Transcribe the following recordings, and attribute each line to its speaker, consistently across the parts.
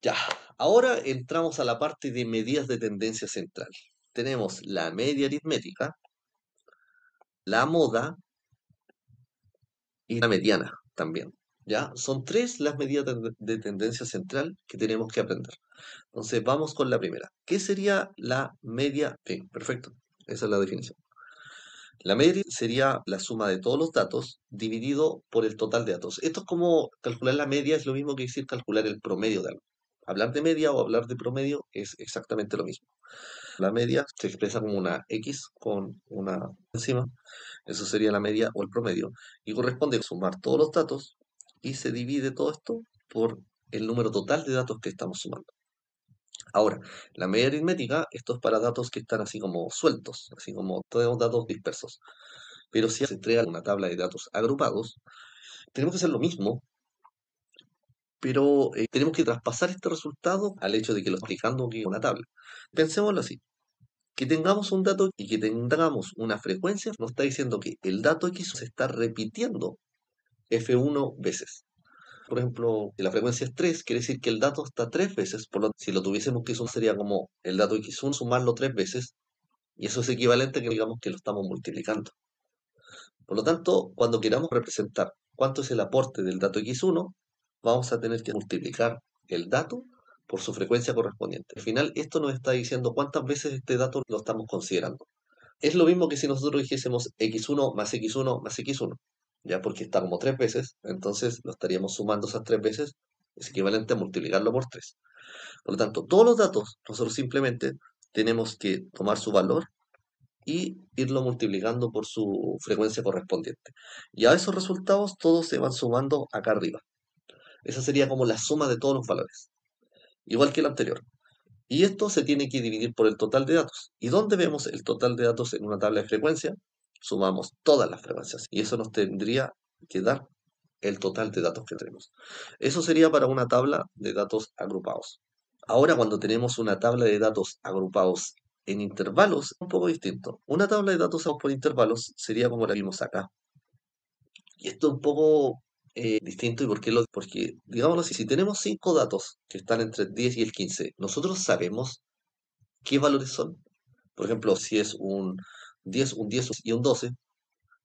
Speaker 1: Ya, ahora entramos a la parte de medidas de tendencia central. Tenemos la media aritmética, la moda y la mediana también. ¿Ya? Son tres las medidas de tendencia central que tenemos que aprender. Entonces, vamos con la primera. ¿Qué sería la media? Sí, perfecto. Esa es la definición. La media sería la suma de todos los datos dividido por el total de datos. Esto es como calcular la media, es lo mismo que decir calcular el promedio de algo. Hablar de media o hablar de promedio es exactamente lo mismo. La media se expresa como una X con una encima, eso sería la media o el promedio, y corresponde a sumar todos los datos y se divide todo esto por el número total de datos que estamos sumando. Ahora, la media aritmética, esto es para datos que están así como sueltos, así como todos datos dispersos. Pero si se crea una tabla de datos agrupados, tenemos que hacer lo mismo, pero tenemos que traspasar este resultado al hecho de que lo estoy aplicando aquí en una tabla. Pensémoslo así. Que tengamos un dato y que tengamos una frecuencia, nos está diciendo que el dato X se está repitiendo F1 veces. Por ejemplo, si la frecuencia es 3, quiere decir que el dato está 3 veces, si lo tuviésemos que sumar sería como el dato X1 sumarlo 3 veces, y eso es equivalente a que digamos que lo estamos multiplicando. Por lo tanto, cuando queramos representar cuánto es el aporte del dato X1, vamos a tener que multiplicar el dato por su frecuencia correspondiente. Al final, esto nos está diciendo cuántas veces este dato lo estamos considerando. Es lo mismo que si nosotros dijésemos x1 más x1 más x1, ya porque está como 3 veces, entonces lo estaríamos sumando esas 3 veces, es equivalente a multiplicarlo por 3. Por lo tanto, todos los datos, nosotros simplemente tenemos que tomar su valor y irlo multiplicando por su frecuencia correspondiente. Y a esos resultados todos se van sumando acá arriba. Esa sería como la suma de todos los valores, igual que el anterior. Y esto se tiene que dividir por el total de datos. ¿Y dónde vemos el total de datos en una tabla de frecuencia? Sumamos todas las frecuencias y eso nos tendría que dar el total de datos que tenemos. Eso sería para una tabla de datos agrupados. Ahora, cuando tenemos una tabla de datos agrupados en intervalos, es un poco distinto. Una tabla de datos por intervalos sería como la vimos acá. Y esto es un poco distinto. ¿Y por qué Porque, digámoslo así, si tenemos 5 datos que están entre el 10 y el 15, nosotros sabemos qué valores son. Por ejemplo, si es un 10 y un 12,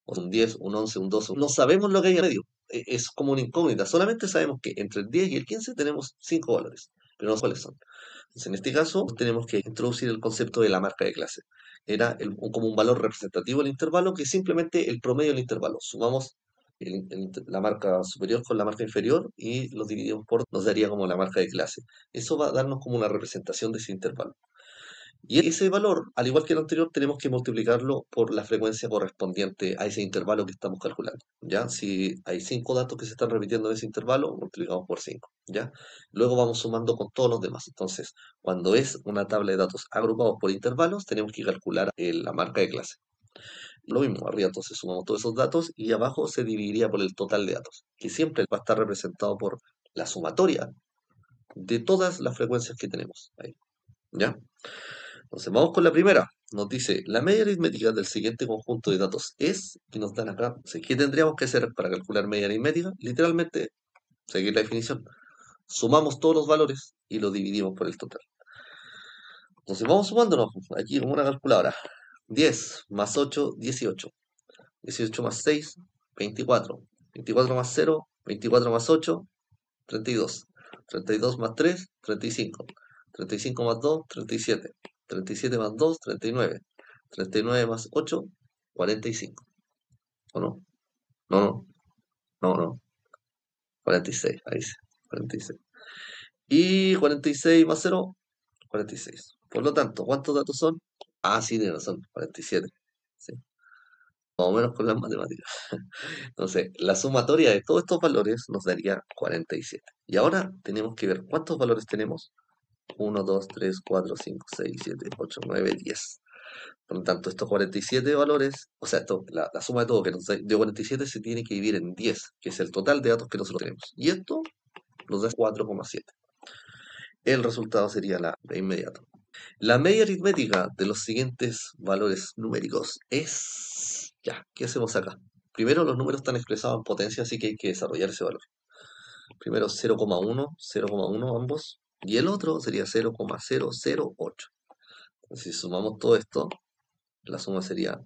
Speaker 1: o un 10, un 11, un 12, no sabemos lo que hay en medio. Es como una incógnita. Solamente sabemos que entre el 10 y el 15 tenemos 5 valores, pero no sé cuáles son. Entonces, en este caso, tenemos que introducir el concepto de la marca de clase. Era como un valor representativo del intervalo, que es simplemente el promedio del intervalo. Sumamos la marca superior con la marca inferior y los dividimos por, nos daría como la marca de clase. Eso va a darnos como una representación de ese intervalo. Y ese valor, al igual que el anterior, tenemos que multiplicarlo por la frecuencia correspondiente a ese intervalo que estamos calculando. ¿Ya? Si hay 5 datos que se están repitiendo en ese intervalo, multiplicamos por 5. ¿Ya? Luego vamos sumando con todos los demás. Entonces, cuando es una tabla de datos agrupados por intervalos, tenemos que calcular la marca de clase. Lo mismo, arriba entonces sumamos todos esos datos y abajo se dividiría por el total de datos, que siempre va a estar representado por la sumatoria de todas las frecuencias que tenemos ahí. ¿Ya? Entonces, vamos con la primera. Nos dice, la media aritmética del siguiente conjunto de datos es, y nos dan acá, ¿qué tendríamos que hacer para calcular media aritmética? Literalmente, seguir la definición. Sumamos todos los valores y lo dividimos por el total. Entonces, vamos sumándonos aquí como una calculadora. 10 más 8, 18. 18 más 6, 24. 24 más 0, 24 más 8, 32. 32 más 3, 35. 35 más 2, 37. 37 más 2, 39. 39 más 8, 45. ¿O no? No, no, no, no. 46, ahí sí. 46. Y 46 más 0, 46. Por lo tanto, ¿cuántos datos son? Ah, sí, tiene razón, 47. Sí, más o menos con las matemáticas. Entonces, la sumatoria de todos estos valores nos daría 47. Y ahora tenemos que ver cuántos valores tenemos. 1, 2, 3, 4, 5, 6, 7, 8, 9, 10. Por lo tanto, estos 47 valores, o sea, la suma de todo que nos dio 47 se tiene que dividir en 10, que es el total de datos que nosotros tenemos. Y esto nos da 4,7. El resultado sería la de inmediato. La media aritmética de los siguientes valores numéricos es... Ya, ¿qué hacemos acá? Primero, los números están expresados en potencia, así que hay que desarrollar ese valor. Primero 0,1, 0,1 ambos, y el otro sería 0,008. Si sumamos todo esto, la suma sería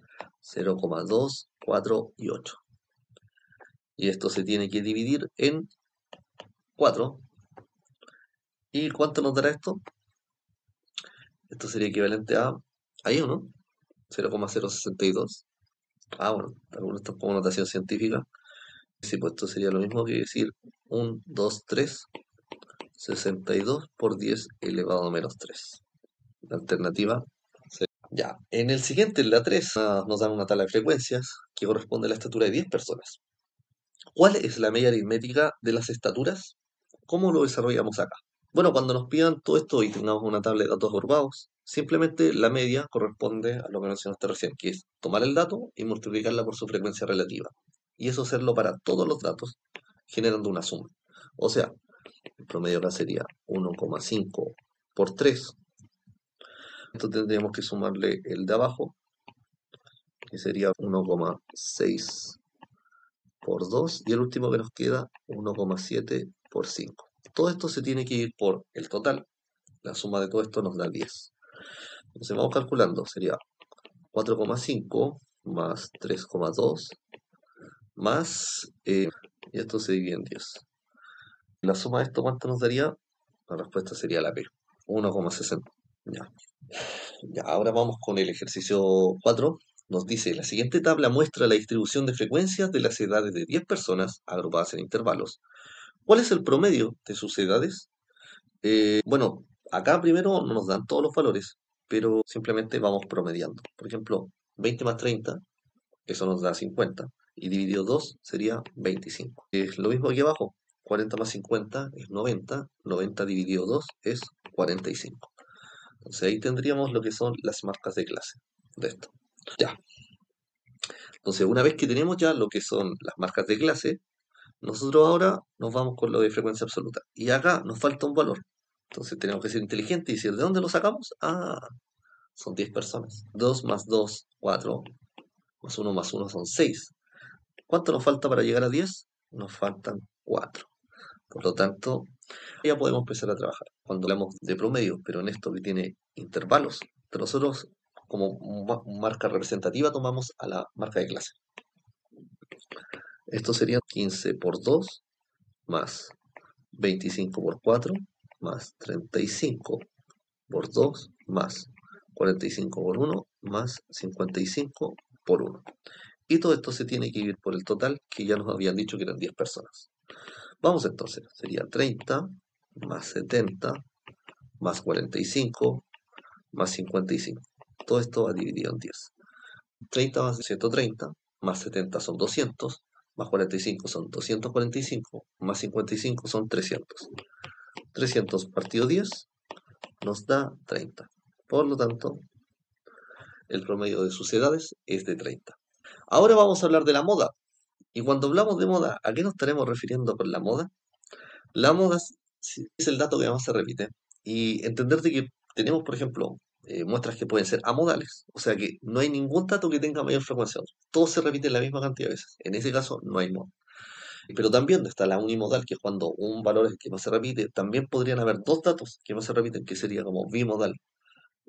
Speaker 1: 0,2, 4 y 8. Y esto se tiene que dividir en 4. ¿Y cuánto nos dará esto? Esto sería equivalente a... Ahí, ¿o no? 0,062. Ah, bueno, algunos están como notación científica. Sí, pues esto sería lo mismo que decir 1, 2, 3, 62 por 10 elevado a menos 3. La alternativa sería... Ya, en el siguiente, en la 3, nos dan una tabla de frecuencias que corresponde a la estatura de 10 personas. ¿Cuál es la media aritmética de las estaturas? ¿Cómo lo desarrollamos acá? Bueno, cuando nos pidan todo esto y tengamos una tabla de datos agrupados, simplemente la media corresponde a lo que mencionaste recién, que es tomar el dato y multiplicarla por su frecuencia relativa. Y eso hacerlo para todos los datos, generando una suma. O sea, el promedio acá sería 1,5 por 3. Entonces tendríamos que sumarle el de abajo, que sería 1,6 por 2. Y el último que nos queda, 1,7 por 5. Todo esto se tiene que ir por el total. La suma de todo esto nos da 10. Entonces vamos calculando, sería 4,5 más 3,2 más, y esto se divide en 10. La suma de esto, ¿cuánto nos daría? La respuesta sería la P, 1,60. Ya. Ya, ahora vamos con el ejercicio 4. Nos dice, la siguiente tabla muestra la distribución de frecuencias de las edades de 10 personas agrupadas en intervalos. ¿Cuál es el promedio de sus edades? Bueno, acá primero no nos dan todos los valores, pero simplemente vamos promediando. Por ejemplo, 20 más 30, eso nos da 50, y dividido 2 sería 25. Es lo mismo aquí abajo, 40 más 50 es 90, 90 dividido 2 es 45. Entonces ahí tendríamos lo que son las marcas de clase de esto. Ya, entonces una vez que tenemos ya lo que son las marcas de clase, nosotros ahora nos vamos con lo de frecuencia absoluta. Y acá nos falta un valor. Entonces tenemos que ser inteligentes y decir, ¿de dónde lo sacamos? Ah, son 10 personas. 2 más 2, 4, más uno son 6. ¿Cuánto nos falta para llegar a 10? Nos faltan 4. Por lo tanto, ya podemos empezar a trabajar. Cuando hablamos de promedio, pero en esto que tiene intervalos, nosotros como marca representativa tomamos a la marca de clase. Esto sería 15 por 2 más 25 por 4 más 35 por 2 más 45 por 1 más 55 por 1. Y todo esto se tiene que dividir por el total, que ya nos habían dicho que eran 10 personas. Vamos entonces, sería 30 más 70 más 45 más 55. Todo esto va dividido en 10. 30 más 130 más 70 son 200, más 45 son 245, más 55 son 300. 300 partido 10 nos da 30. Por lo tanto, el promedio de sus edades es de 30. Ahora vamos a hablar de la moda. Y cuando hablamos de moda, ¿a qué nos estaremos refiriendo con la moda? La moda es el dato que más se repite. Y entender de que tenemos, por ejemplo, muestras que pueden ser amodales. O sea que no hay ningún dato que tenga mayor frecuencia. Todo se repite la misma cantidad de veces. En ese caso no hay moda. Pero también está la unimodal, que es cuando un valor es el que más se repite. También podrían haber dos datos que más se repiten, que sería como bimodal.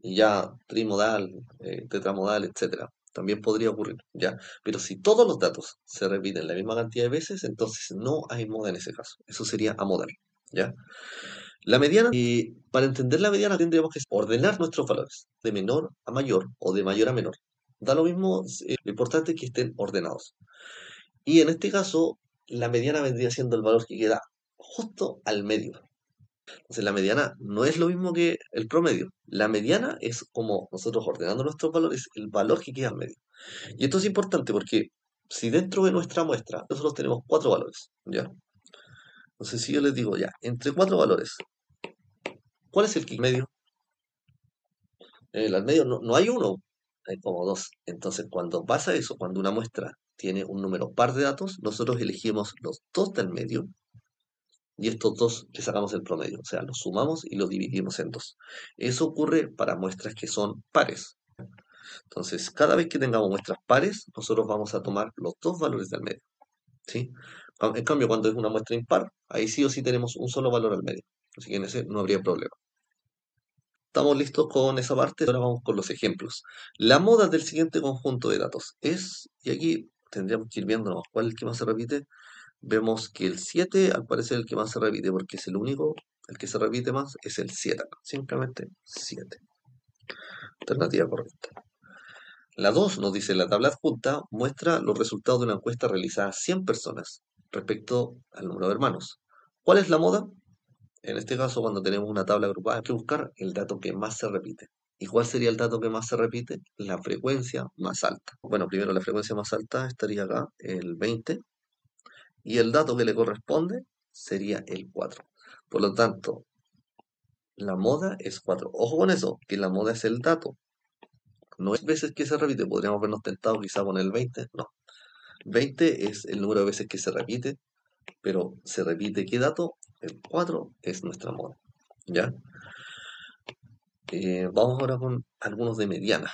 Speaker 1: Y ya trimodal, tetramodal, etcétera. También podría ocurrir, ¿ya? Pero si todos los datos se repiten la misma cantidad de veces, entonces no hay moda en ese caso. Eso sería amodal, ¿ya? La mediana, para entender la mediana tendríamos que ordenar nuestros valores de menor a mayor o de mayor a menor. Da lo mismo, lo importante es que estén ordenados. Y en este caso, la mediana vendría siendo el valor que queda justo al medio. Entonces la mediana no es lo mismo que el promedio. La mediana es como nosotros ordenando nuestros valores, el valor que queda al medio. Y esto es importante porque si dentro de nuestra muestra nosotros tenemos cuatro valores, ¿ya? Entonces si yo les digo ya, entre cuatro valores, ¿cuál es el que medio? En el al medio no hay uno, hay como dos. Entonces cuando pasa eso, cuando una muestra tiene un número par de datos, nosotros elegimos los dos del medio y estos dos le sacamos el promedio, o sea, los sumamos y los dividimos en dos. Eso ocurre para muestras que son pares. Entonces, cada vez que tengamos muestras pares, nosotros vamos a tomar los dos valores del medio, ¿sí? En cambio, cuando es una muestra impar, ahí sí o sí tenemos un solo valor al medio. Así que en ese no habría problema. Estamos listos con esa parte, ahora vamos con los ejemplos. La moda del siguiente conjunto de datos es, y aquí tendríamos que ir viendo cuál es el que más se repite. Vemos que el 7 al parecer es el que más se repite porque es el único, el que se repite más es el 7 acá. Simplemente 7. Alternativa correcta. La 2 nos dice, la tabla adjunta muestra los resultados de una encuesta realizada a 100 personas respecto al número de hermanos. ¿Cuál es la moda? En este caso, cuando tenemos una tabla agrupada, hay que buscar el dato que más se repite. ¿Y cuál sería el dato que más se repite? La frecuencia más alta. Bueno, primero la frecuencia más alta estaría acá, el 20, y el dato que le corresponde sería el 4. Por lo tanto, la moda es 4. Ojo con eso, que la moda es el dato. No es veces que se repite, podríamos vernos tentados quizá con el 20, no. 20 es el número de veces que se repite, pero ¿se repite qué dato? El 4 es nuestra moda, ¿ya? Vamos ahora con algunos de mediana.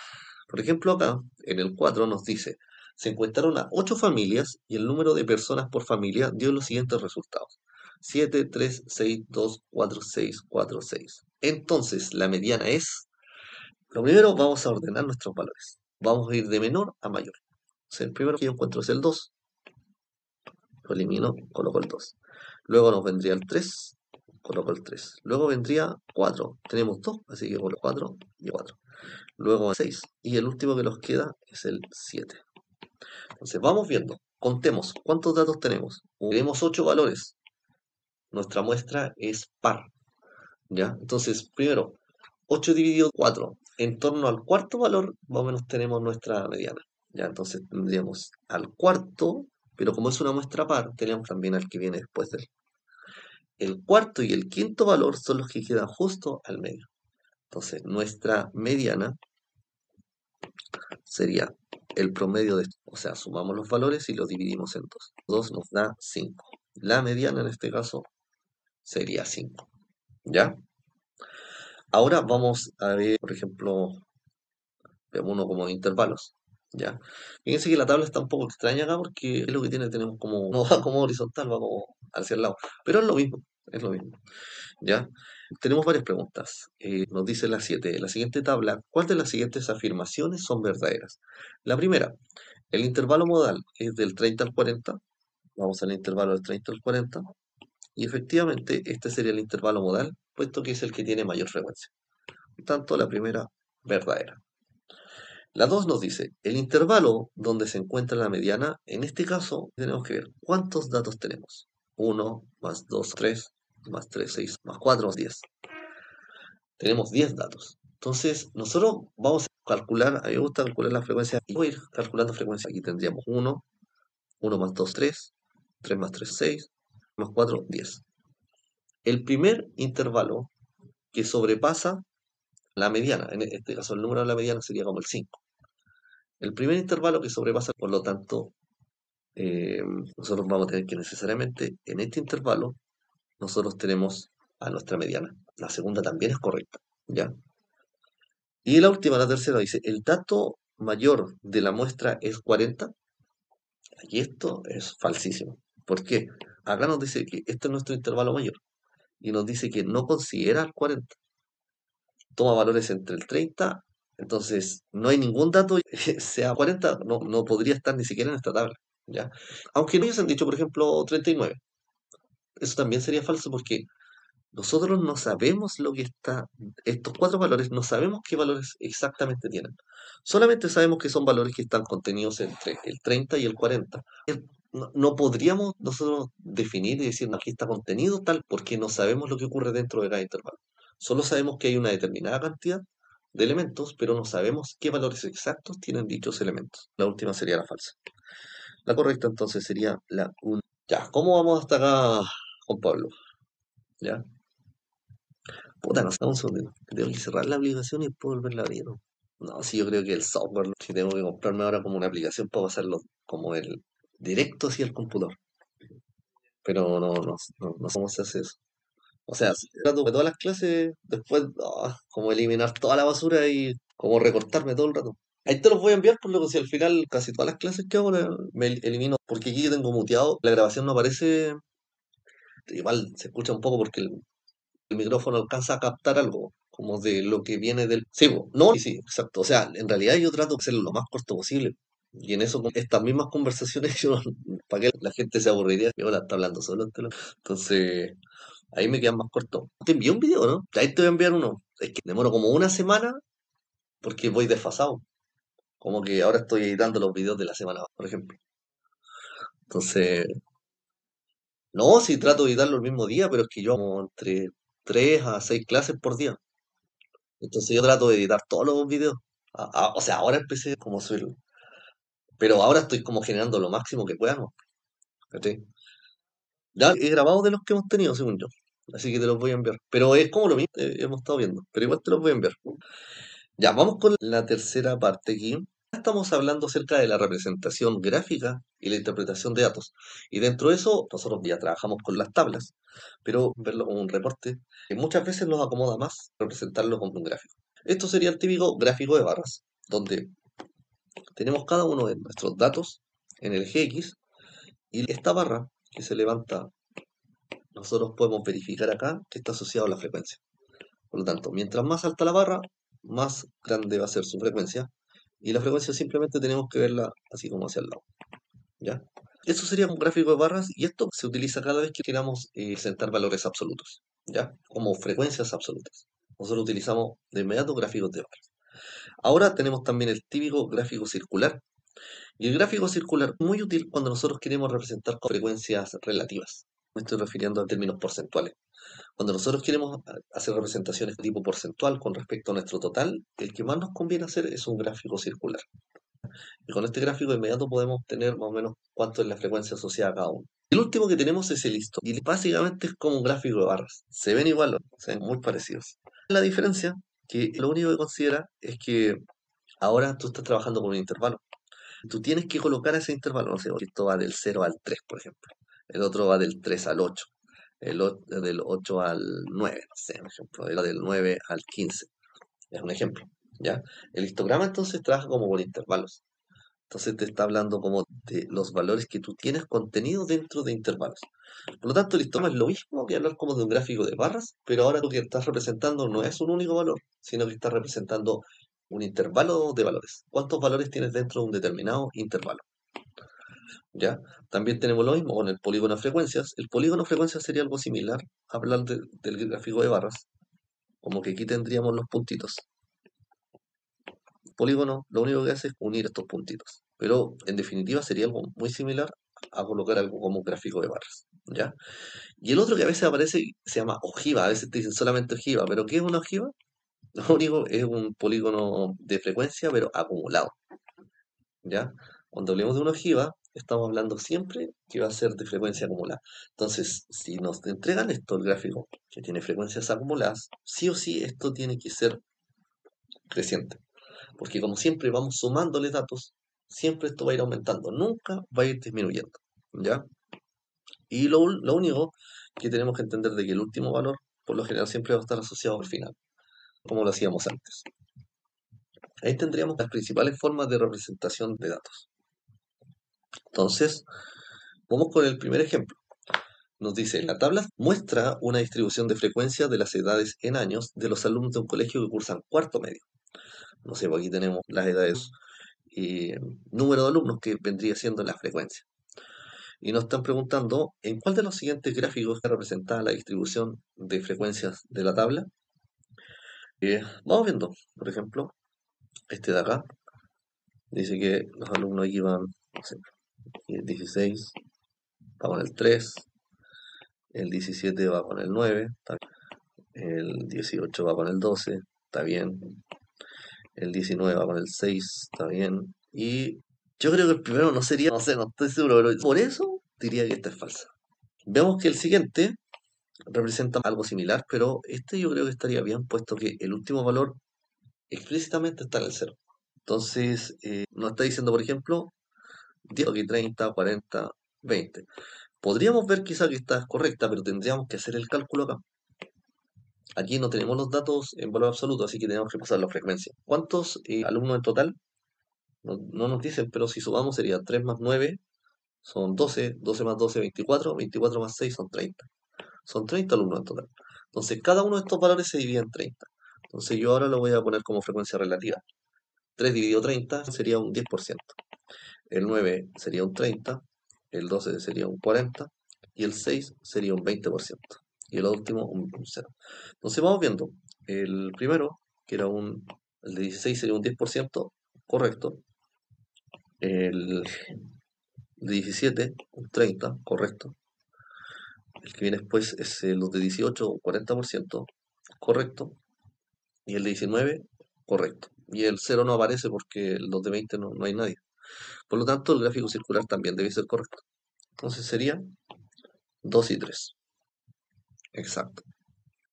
Speaker 1: Por ejemplo, acá en el 4 nos dice, se encuestaron a 8 familias y el número de personas por familia dio los siguientes resultados. 7, 3, 6, 2, 4, 6, 4, 6. Entonces, la mediana es, lo primero vamos a ordenar nuestros valores. Vamos a ir de menor a mayor. O sea, el primero que yo encuentro es el 2. Lo elimino, coloco el 2. Luego nos vendría el 3, coloco el 3. Luego vendría 4. Tenemos 2, así que coloco 4 y 4. Luego 6. Y el último que nos queda es el 7. Entonces vamos viendo. Contemos cuántos datos tenemos. Tenemos 8 valores. Nuestra muestra es par. ¿Ya? Entonces, primero, 8 dividido 4. En torno al cuarto valor, más o menos tenemos nuestra mediana. ¿Ya? Entonces tendríamos al cuarto, pero como es una muestra par, tenemos también al que viene después del. El cuarto y el quinto valor son los que quedan justo al medio. Entonces, nuestra mediana sería el promedio de esto. O sea, sumamos los valores y los dividimos en 2. 2 nos da 5. La mediana en este caso sería 5. ¿Ya? Ahora vamos a ver, por ejemplo, veamos uno como de intervalos. ¿Ya? Fíjense que la tabla está un poco extraña acá porque es lo que tiene, tenemos como, no va como horizontal, va como hacia el lado. Pero es lo mismo, es lo mismo. ¿Ya? Tenemos varias preguntas. Nos dice la 7. La siguiente tabla, ¿cuál de las siguientes afirmaciones son verdaderas? La primera, el intervalo modal es del 30 al 40. Vamos al intervalo del 30 al 40. Y efectivamente, este sería el intervalo modal, puesto que es el que tiene mayor frecuencia. Por tanto, la primera, verdadera. La 2 nos dice, el intervalo donde se encuentra la mediana, en este caso, tenemos que ver cuántos datos tenemos. 1 más 2, 3, más 3, 6, más 4, 10. Tenemos 10 datos. Entonces, nosotros vamos a calcular, a mí me gusta calcular la frecuencia, y voy a ir calculando frecuencia. Aquí tendríamos 1, 1 más 2, 3, 3 más 3, 6, más 4, 10. El primer intervalo que sobrepasa la mediana, en este caso el número de la mediana sería como el 5. El primer intervalo que sobrepasa, por lo tanto, eh, nosotros vamos a tener que necesariamente en este intervalo, nosotros tenemos a nuestra mediana. La segunda también es correcta, ¿ya? Y la última, la tercera, dice, el dato mayor de la muestra es 40. Aquí esto es falsísimo. ¿Por qué? Acá nos dice que este es nuestro intervalo mayor y nos dice que no considera el 40. Toma valores entre el 30, entonces no hay ningún dato que sea 40, no podría estar ni siquiera en esta tabla, ¿ya? Aunque no hubiesen dicho, por ejemplo, 39. Eso también sería falso porque nosotros no sabemos lo que está, estos cuatro valores, no sabemos qué valores exactamente tienen. Solamente sabemos que son valores que están contenidos entre el 30 y el 40. No podríamos nosotros definir y decir, no, aquí está contenido tal, porque no sabemos lo que ocurre dentro de cada intervalo. Solo sabemos que hay una determinada cantidad de elementos, pero no sabemos qué valores exactos tienen dichos elementos. La última sería la falsa. La correcta entonces sería la 1. Ya, ¿cómo vamos hasta acá, Juan Pablo? ¿Ya? Puta, no sé, un segundo. Tengo que cerrar la aplicación y después volverla a abrir, ¿no? No, sí, yo creo que el software, si tengo que comprarme ahora como una aplicación para pasarlo como el directo hacia el computador. Pero no sé cómo se hace eso. O sea, si trato de todas las clases, después como eliminar toda la basura y como recortarme todo el rato. Ahí te los voy a enviar por lo que si al final casi todas las clases que hago me elimino, porque aquí yo tengo muteado, la grabación no aparece, igual se escucha un poco porque el micrófono alcanza a captar algo, como de lo que viene del... Sí, po, no, sí, sí, exacto. O sea, en realidad yo trato de hacerlo lo más corto posible. Y en eso, con estas mismas conversaciones, yo, para que la gente se aburriría, yo la está hablando solo. Entonces, ahí me quedan más cortos. Te envié un video, ¿no? Ahí te voy a enviar uno. Es que demoro como una semana porque voy desfasado. Como que ahora estoy editando los videos de la semana, por ejemplo. Entonces, no, sí trato de editarlo el mismo día, pero es que yo hago entre 3 a 6 clases por día. Entonces yo trato de editar todos los videos. O sea, ahora empecé como subirlo. Pero ahora estoy como generando lo máximo que pueda, ¿no? ¿Cachai? Ya he grabado de los que hemos tenido, según yo. Así que te los voy a enviar. Pero es como lo mismo, hemos estado viendo. Pero igual te los voy a enviar. Ya, vamos con la tercera parte aquí. Estamos hablando acerca de la representación gráfica y la interpretación de datos. Y dentro de eso, nosotros ya trabajamos con las tablas, pero verlo como un reporte, que muchas veces nos acomoda más representarlo como un gráfico. Esto sería el típico gráfico de barras, donde tenemos cada uno de nuestros datos en el eje X y esta barra que se levanta, nosotros podemos verificar acá que está asociado a la frecuencia. Por lo tanto, mientras más alta la barra, más grande va a ser su frecuencia. Y la frecuencia simplemente tenemos que verla así como hacia el lado. ¿Ya? Esto sería un gráfico de barras y esto se utiliza cada vez que queramos presentar valores absolutos. ¿Ya? Como frecuencias absolutas. Nosotros utilizamos de inmediato gráficos de barras. Ahora tenemos también el típico gráfico circular. Y el gráfico circular es muy útil cuando nosotros queremos representar con frecuencias relativas. Me estoy refiriendo a términos porcentuales. Cuando nosotros queremos hacer representaciones de tipo porcentual con respecto a nuestro total, el que más nos conviene hacer es un gráfico circular. Y con este gráfico de inmediato podemos tener más o menos cuánto es la frecuencia asociada a cada uno. El último que tenemos es el listo. Y básicamente es como un gráfico de barras. Se ven igual, se ven muy parecidos. La diferencia, que lo único que considera es que ahora tú estás trabajando con un intervalo. Tú tienes que colocar ese intervalo, no sé, esto va del 0 al 3, por ejemplo. El otro va del 3 al 8. Del 8 al 9, no sé, por ejemplo. El del 9 al 15. Es un ejemplo, ¿ya? El histograma entonces trabaja como por intervalos. Entonces te está hablando como de los valores que tú tienes contenidos dentro de intervalos. Por lo tanto, el histograma es lo mismo que hablar como de un gráfico de barras, pero ahora lo que estás representando no es un único valor, sino que estás representando un intervalo de valores. ¿Cuántos valores tienes dentro de un determinado intervalo? ¿Ya? También tenemos lo mismo con el polígono de frecuencias. El polígono de frecuencias sería algo similar a hablar del gráfico de barras, como que aquí tendríamos los puntitos. El polígono lo único que hace es unir estos puntitos, pero en definitiva sería algo muy similar a colocar algo como un gráfico de barras, ¿ya? Y el otro que a veces aparece se llama ojiva, a veces te dicen solamente ojiva, pero ¿qué es una ojiva? Lo único es un polígono de frecuencia, pero acumulado, ¿ya? Cuando hablemos de una ojiva, estamos hablando siempre que va a ser de frecuencia acumulada. Entonces, si nos entregan esto, el gráfico, que tiene frecuencias acumuladas, sí o sí esto tiene que ser creciente. Porque como siempre vamos sumándole datos, siempre esto va a ir aumentando, nunca va a ir disminuyendo. ¿Ya? Y lo único que tenemos que entender de que el último valor, por lo general, siempre va a estar asociado al final, como lo hacíamos antes. Ahí tendríamos las principales formas de representación de datos. Entonces, vamos con el primer ejemplo. Nos dice, la tabla muestra una distribución de frecuencia de las edades en años de los alumnos de un colegio que cursan cuarto medio. No sé, pues aquí tenemos las edades y número de alumnos que vendría siendo la frecuencia. Y nos están preguntando en cuál de los siguientes gráficos está representada la distribución de frecuencias de la tabla. Vamos viendo, por ejemplo, este de acá dice que los alumnos aquí van, no sé, el 16 va con el 3, el 17 va con el 9, el 18 va con el 12, está bien, el 19 va con el 6, está bien, y yo creo que el primero no sería, no sé, no estoy seguro, pero por eso diría que esta es falsa. Vemos que el siguiente representa algo similar, pero este yo creo que estaría bien, puesto que el último valor explícitamente está en el cero. Entonces, nos está diciendo, por ejemplo, 10, aquí 30, 40, 20. Podríamos ver quizá que esta es correcta, pero tendríamos que hacer el cálculo acá. Aquí no tenemos los datos en valor absoluto, así que tenemos que pasar la frecuencia. ¿Cuántos alumnos en total? No nos dicen, pero si sumamos sería 3 más 9 son 12, 12 más 12, 24, 24 más 6 son 30. Son 30 alumnos en total. Entonces, cada uno de estos valores se divide en 30. Entonces, yo ahora lo voy a poner como frecuencia relativa. 3 dividido 30 sería un 10%. El 9 sería un 30, el 12 sería un 40 y el 6 sería un 20%. Y el último un 0. Entonces vamos viendo. El primero, que era el de 16 sería un 10%, correcto. El de 17, un 30, correcto. El que viene después es los de 18, un 40%, correcto. Y el de 19, correcto. Y el 0 no aparece porque los de 20 no hay nadie. Por lo tanto, el gráfico circular también debe ser correcto. Entonces sería 2 y 3. Exacto.